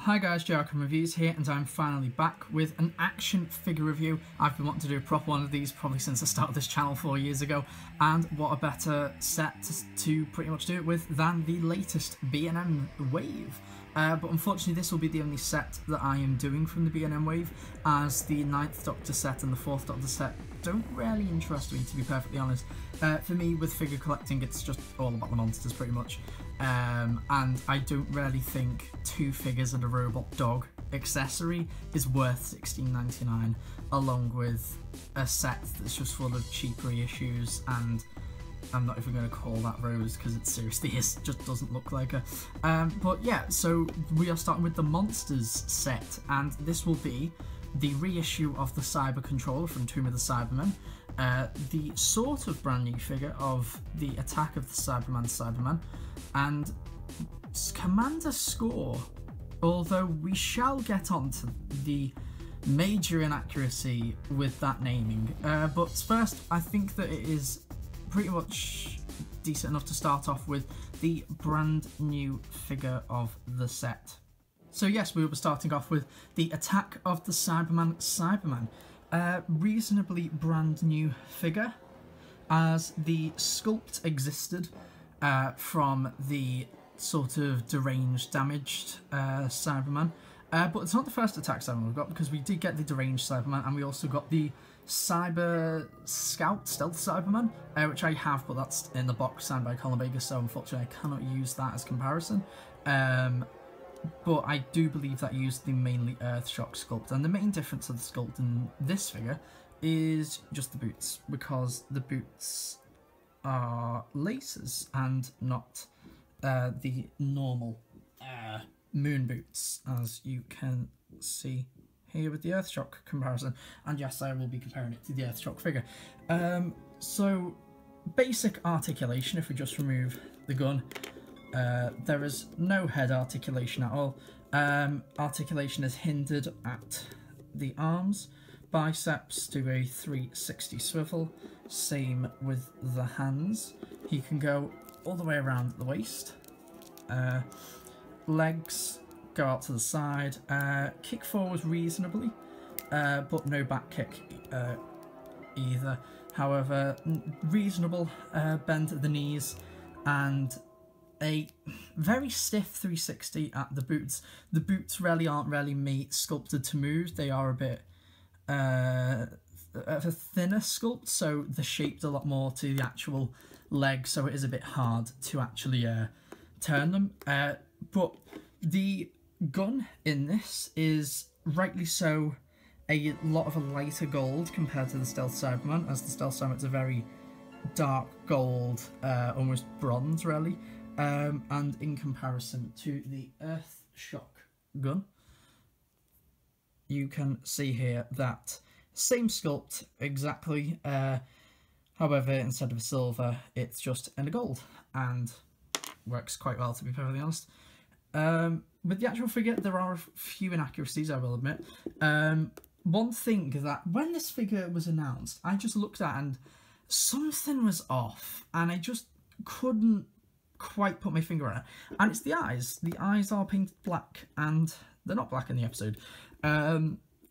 Hi guys, Jarkin Reviews here, and I'm finally back with an action figure review. I've been wanting to do a proper one of these probably since I started this channel 4 years ago, and what a better set to pretty much do it with than the latest B&M wave. But unfortunately this will be the only set that I am doing from the B&M wave, as the 9th Doctor set and the 4th Doctor set don't really interest me, to be perfectly honest. For me, with figure collecting, it's just all about the monsters pretty much. And I don't really think 2 figures and a robot dog accessory is worth $16.99, along with a set that's just full of cheap reissues, and I'm not even going to call that Rose because it seriously is, just doesn't look like her. But yeah, so we are starting with the Monsters set, and this will be the reissue of the Cyber Controller from Tomb of the Cybermen, the sort of brand new figure of the Attack of the Cyberman, and Commander Score, although we shall get on to the major inaccuracy with that naming. But first, I think that it is pretty much decent enough to start off with the brand new figure of the set. So yes, we will be starting off with the Attack of the Cyberman. Reasonably brand new figure, as the sculpt existed from the sort of deranged, damaged Cyberman. But it's not the first Attack Cyberman we've got, because we did get the deranged Cyberman, and we also got the Cyber Scout Stealth Cyberman, which I have, but that's in the box signed by Colin Baker, so unfortunately I cannot use that as comparison. But I do believe that used the mainly Earthshock sculpt, and the main difference of the sculpt in this figure is just the boots, because the boots are laces and not the normal moon boots, as you can see here with the Earthshock comparison. And yes, I will be comparing it to the Earthshock figure. So basic articulation, if we just remove the gun, there is no head articulation at all. Articulation is hindered at the arms. Biceps do a 360 swivel. Same with the hands. He can go all the way around the waist. Legs go out to the side. Kick forward reasonably, but no back kick either. However, reasonable bend at the knees, and a very stiff 360 at the boots. The boots really aren't sculpted to move. They are a bit of a thinner sculpt, so they're shaped a lot more to the actual leg, so it is a bit hard to actually turn them. But the gun in this is rightly so a lot of a lighter gold compared to the Stealth Cyberman, as the Stealth Cyberman is a very dark gold, almost bronze really. And in comparison to the Earthshock gun, you can see here that same sculpt exactly, however instead of silver it's just in a gold, and works quite well, to be perfectly honest. With the actual figure, there are a few inaccuracies, I will admit. One thing that when this figure was announced, I just looked at and something was off, and I just couldn't quite put my finger on it, and it's the eyes. The eyes are painted black, and they're not black in the episode.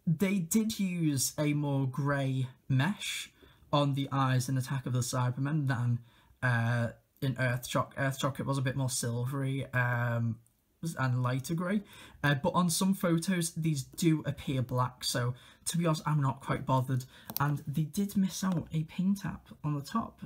They did use a more grey mesh on the eyes in Attack of the Cybermen than in Earthshock. Earthshock, it was a bit more silvery and lighter grey, but on some photos these do appear black, so to be honest I'm not quite bothered. And they did miss out a paint app on the top,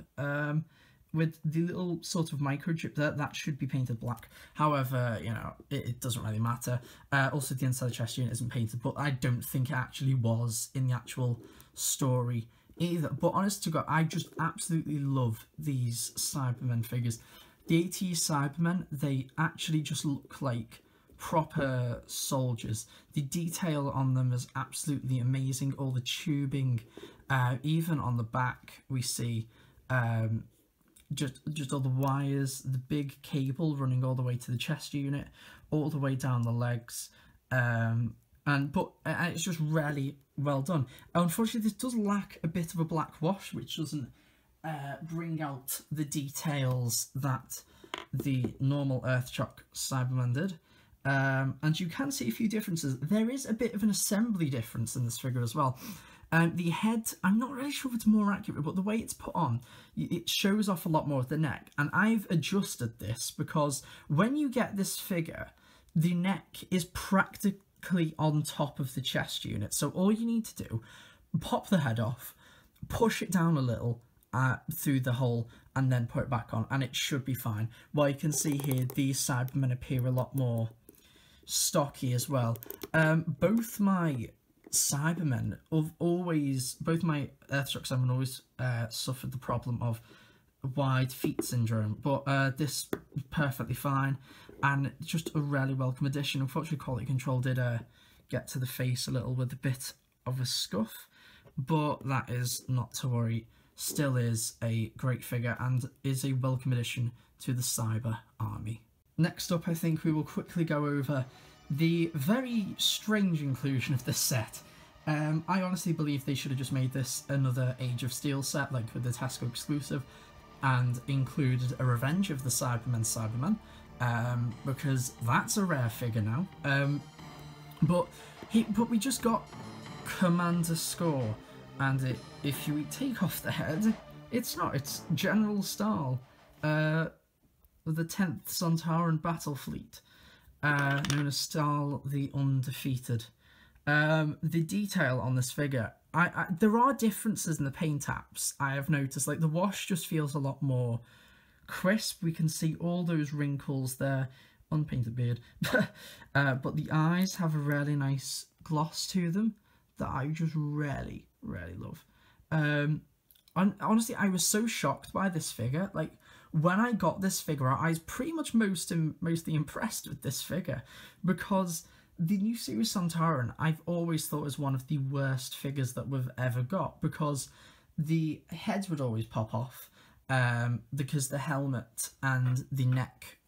with the little sort of micro chip there, that should be painted black. However, you know, it doesn't really matter. Also, the inside of the chest unit isn't painted, but I don't think it actually was in the actual story either. But honest to God, I just absolutely love these Cybermen figures. The 80s Cybermen, they actually just look like proper soldiers. The detail on them is absolutely amazing. All the tubing, even on the back we see just all the wires, the big cable running all the way to the chest unit, all the way down the legs, and it's just really well done. Unfortunately, this does lack a bit of a black wash, which doesn't bring out the details that the normal Earthshock Cyberman did. And you can see a few differences. There is a bit of an assembly difference in this figure as well. The head, I'm not really sure if it's more accurate, but the way it's put on, it shows off a lot more of the neck. And I've adjusted this because when you get this figure, the neck is practically on top of the chest unit. So all you need to do, pop the head off, push it down a little through the hole, and then put it back on, and it should be fine. Well, you can see here, these Cybermen appear a lot more stocky as well. Both my Cybermen have always, both my Earthshock Cybermen always suffered the problem of wide feet syndrome, but this is perfectly fine, and just a really welcome addition. Unfortunately, quality control did get to the face a little with a bit of a scuff, but that is not to worry. Still is a great figure and is a welcome addition to the Cyber army. Next up, I think we will quickly go over the very strange inclusion of this set. I honestly believe they should have just made this another Age of Steel set, like with the Tesco exclusive, and included a Revenge of the Cyberman, because that's a rare figure now. But we just got Commander Score, and if you take off the head, it's General Staal, the 10th Sontaran Battle Fleet, known as Staal the Undefeated. The detail on this figure, there are differences in the paint apps, I have noticed. Like, the wash just feels a lot more crisp. We can see all those wrinkles there. Unpainted beard. But the eyes have a really nice gloss to them that I just really love. Honestly, I was so shocked by this figure. Like, when I got this figure, I was pretty much mostly impressed with this figure, because the new series Sontaran I've always thought was one of the worst figures that we've ever got, because the heads would always pop off, because the helmet and the neck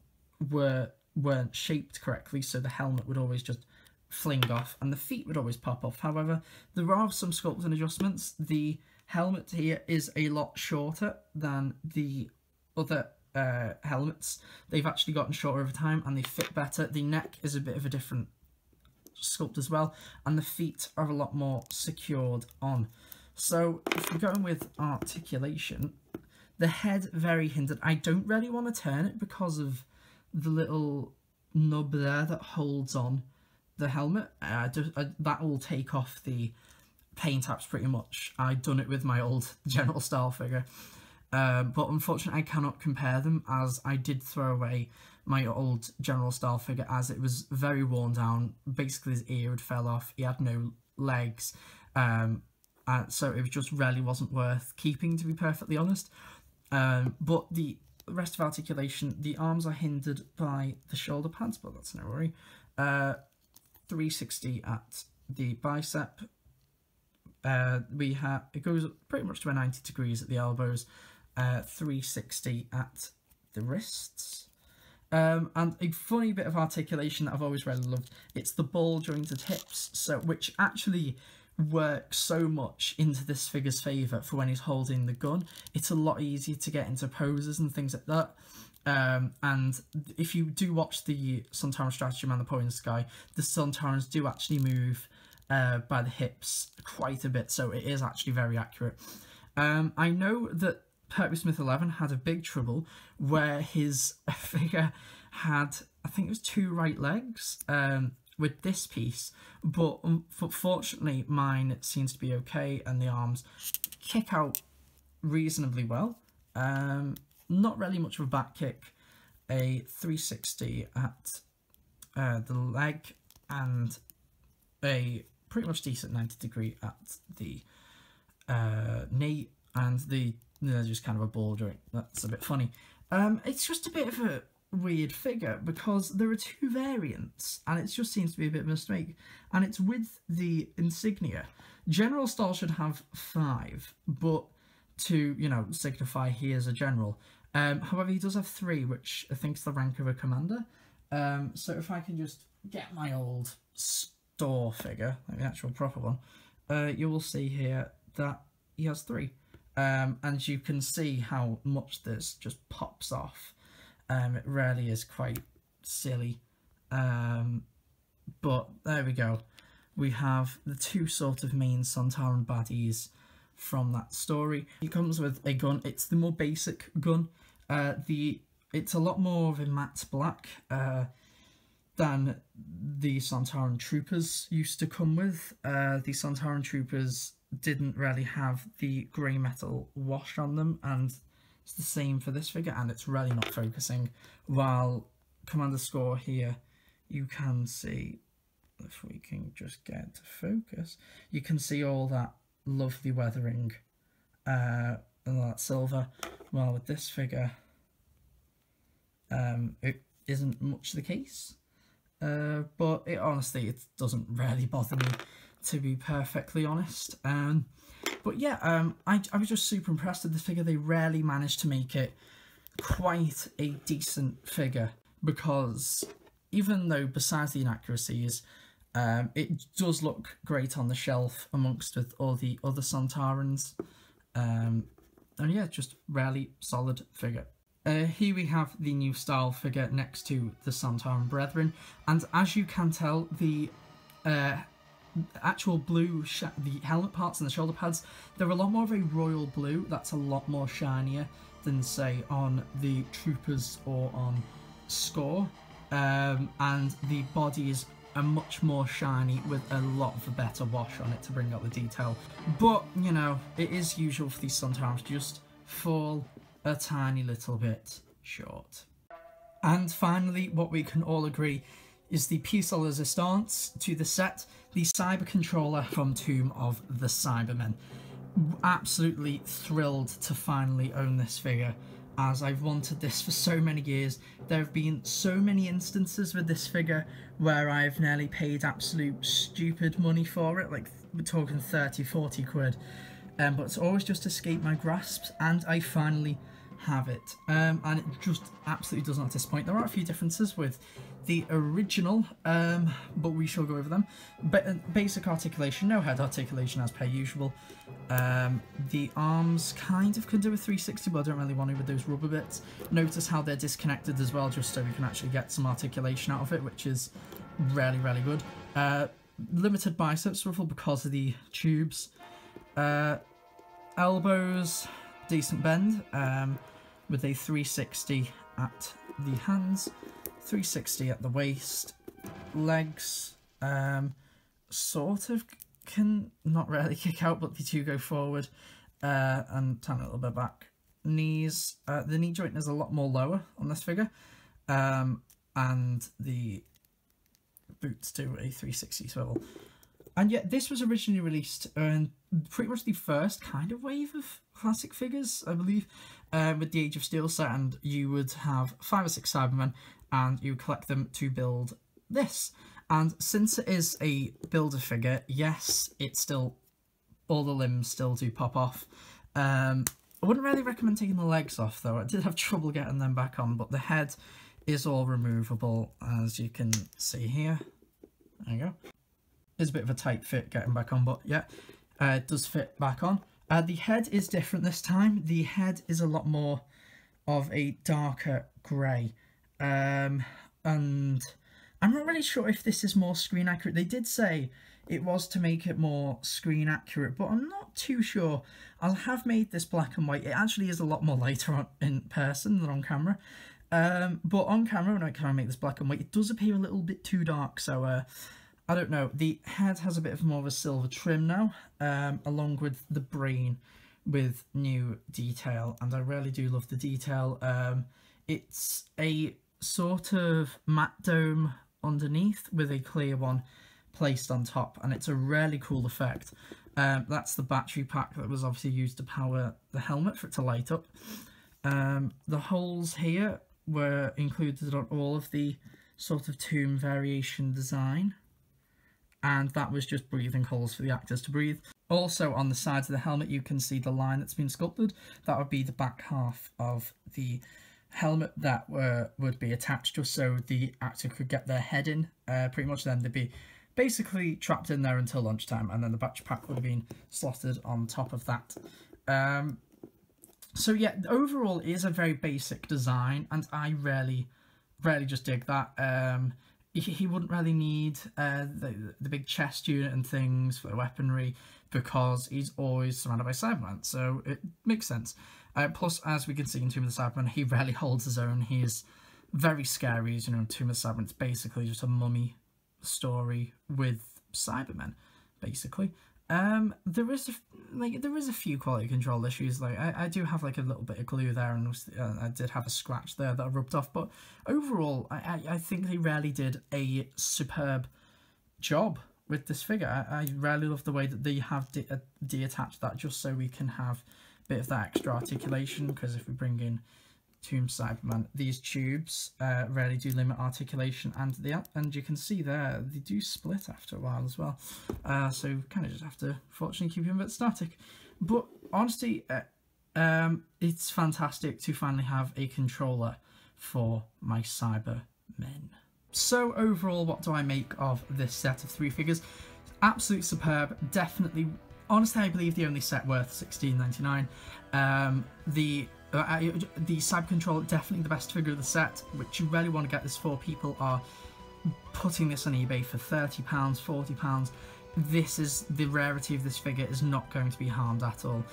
weren't shaped correctly, so the helmet would always just fling off and the feet would always pop off. However, there are some sculpting adjustments. The helmet here is a lot shorter than the other helmets. They've actually gotten shorter over time and they fit better. The neck is a bit of a different sculpt as well, and the feet are a lot more secured on. So if we're going with articulation, the head very hindered. I don't really want to turn it because of the little nub there that holds on the helmet. That will take off the paint apps pretty much. I've done it with my old General Staal figure, but unfortunately I cannot compare them, as I did throw away my old General Staal figure as it was very worn down. Basically his ear had fell off, he had no legs, so it just really wasn't worth keeping, to be perfectly honest. But the rest of articulation, the arms are hindered by the shoulder pads, but that's no worry. 360 at the bicep. It goes pretty much to a 90 degrees at the elbows. 360 at the wrists. And a funny bit of articulation that I've always really loved, it's the ball jointed hips, so which actually works so much into this figure's favour for when he's holding the gun. It's a lot easier to get into poses and things like that. And if you do watch the Sontaran Stratagem and the Point in the Sky, the Sontarans do actually move by the hips quite a bit, so it is actually very accurate. I know that Pertwee Smith 11 had a big trouble where his figure had, I think it was 2 right legs with this piece, but fortunately mine seems to be okay and the arms kick out reasonably well. Not really much of a back kick, a 360 at the leg, and a pretty much decent 90 degree at the knee, and there's just kind of a ball joint. That's a bit funny. It's just a bit of a weird figure because there are 2 variants and it just seems to be a bit of a mistake, and it's with the insignia. General Staal should have 5, but to, you know, signify he is a general. However, he does have 3, which I think is the rank of a commander. So if I can just get my old store figure, like the actual proper one, you will see here that he has 3. And you can see how much this just pops off. It really is quite silly. But there we go. We have the two sort of main Sontaran baddies from that story. He comes with a gun. It's the more basic gun. It's a lot more of a matte black than the Sontaran Troopers used to come with. The Sontaran Troopers didn't really have the grey metal wash on them, and it's the same for this figure, and it's really not focusing. While Commander Score here, you can see, if we can just get to focus, you can see all that lovely weathering and all that silver. Well, with this figure, it isn't much the case, but honestly, it doesn't really bother me, to be perfectly honest. But yeah, I was just super impressed with this figure. They rarely managed to make it quite a decent figure, because even though besides the inaccuracies, it does look great on the shelf amongst with all the other Sontarans. And yeah, just really solid figure. Here we have the new Staal figure next to the Sontaran Brethren, and as you can tell, the actual blue, the helmet parts and the shoulder pads, they're a lot more of a royal blue. That's a lot more shinier than, say, on the Troopers or on Score. And the bodies are much more shiny with a lot of a better wash on it to bring out the detail. But, you know, it is usual for these Sontarans to just fall a tiny little bit short. And finally, what we can all agree is the piece de resistance to the set, the Cyber Controller from Tomb of the Cybermen. Absolutely thrilled to finally own this figure, as I've wanted this for so many years. There have been so many instances with this figure where I've nearly paid absolute stupid money for it, like we're talking 30, 40 quid, but it's always just escaped my grasp, and I finally have it. And it just absolutely does not disappoint. There are a few differences with the original, but we shall go over them. But basic articulation, no head articulation as per usual. The arms kind of can do a 360, but I don't really want to with those rubber bits. Notice how they're disconnected as well, just so we can actually get some articulation out of it, which is really, really good. Limited bicep swivel because of the tubes. Elbows, decent bend, with a 360 at the hands, 360 at the waist. Legs, sort of can not really kick out, but they do go forward, and turn a little bit back. Knees, the knee joint is a lot more lower on this figure, and the boots do a 360 swivel. And yet, this was originally released in pretty much the first kind of wave of classic figures, I believe, with the Age of Steel set, and you would have 5 or 6 Cybermen, and you collect them to build this. And since it is a builder figure, yes, it's still, all the limbs still do pop off. I wouldn't really recommend taking the legs off, though. I did have trouble getting them back on, but the head is all removable, as you can see here. There you go. It's a bit of a tight fit getting back on, but yeah, it does fit back on. The head is different this time. The head is a lot more of a darker grey. And I'm not really sure if this is more screen accurate. They did say it was to make it more screen accurate, but I'm not too sure. I have made this black and white. It actually is a lot more lighter in person than on camera. But on camera, when I kind of make this black and white, it does appear a little bit too dark, so I don't know. The head has a bit of more of a silver trim now, along with the brain with new detail, and I really do love the detail. It's a sort of matte dome underneath with a clear one placed on top, and it's a really cool effect. That's the battery pack that was obviously used to power the helmet for it to light up. The holes here were included on all of the sort of tomb variation design, and that was just breathing holes for the actors to breathe. Also on the sides of the helmet you can see the line that's been sculpted. That would be the back half of the helmet that would be attached just so the actor could get their head in. Pretty much then they'd be basically trapped in there until lunchtime, and then the battery pack would have been slotted on top of that. So yeah, overall it is a very basic design, and I really just dig that. he wouldn't really need the big chest unit and things for the weaponry, because he's always surrounded by Cybermen, so it makes sense. Plus, as we can see in Tomb of the Cybermen, he rarely holds his own. He is very scary, as you know, Tomb of the Cybermen. It's basically just a mummy story with Cybermen, basically. There is a few quality control issues. Like I do have like a little bit of glue there, and I did have a scratch there that I rubbed off. But overall, I think they really did a superb job with this figure. I really love the way that they have deattached that, just so we can have a bit of that extra articulation. Because if we bring in Tomb Cyberman, these tubes really do limit articulation, and you can see there they do split after a while as well. So you kind of just have to, fortunately, keep them a bit static. But honestly, it's fantastic to finally have a controller for my Cybermen. So overall, what do I make of this set of 3 figures? Absolutely superb. Definitely, honestly, I believe the only set worth £16.99. The Cyber Controller, definitely the best figure of the set, which you really want to get this for. People are putting this on eBay for £30, £40. This is, the rarity of this figure is not going to be harmed at all.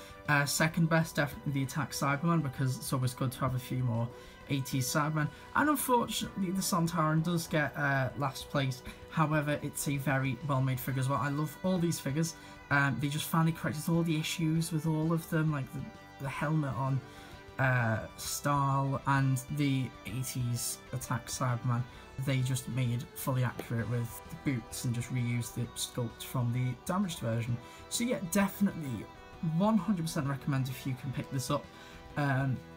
Second best, definitely the Attack Cyberman, because it's always good to have a few more 80s Cybermen. And unfortunately, the Sontaran does get last place. However, it's a very well made figure as well. I love all these figures. They just finally corrected all the issues with all of them, like the helmet on Staal and the 80s Attack Cyberman. They just made fully accurate with the boots and just reused the sculpt from the damaged version. So yeah, definitely 100% recommend if you can pick this up.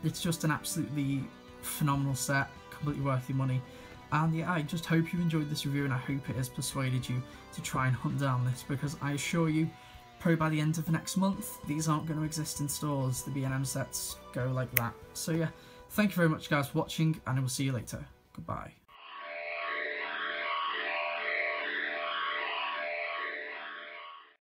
It's just an absolutely phenomenal set, completely worth your money. And yeah, I just hope you enjoyed this review, and I hope it has persuaded you to try and hunt down this, because I assure you, probably by the end of the next month, these aren't going to exist in stores. The B&M sets go like that. So yeah, thank you very much guys for watching, and I will see you later. Goodbye.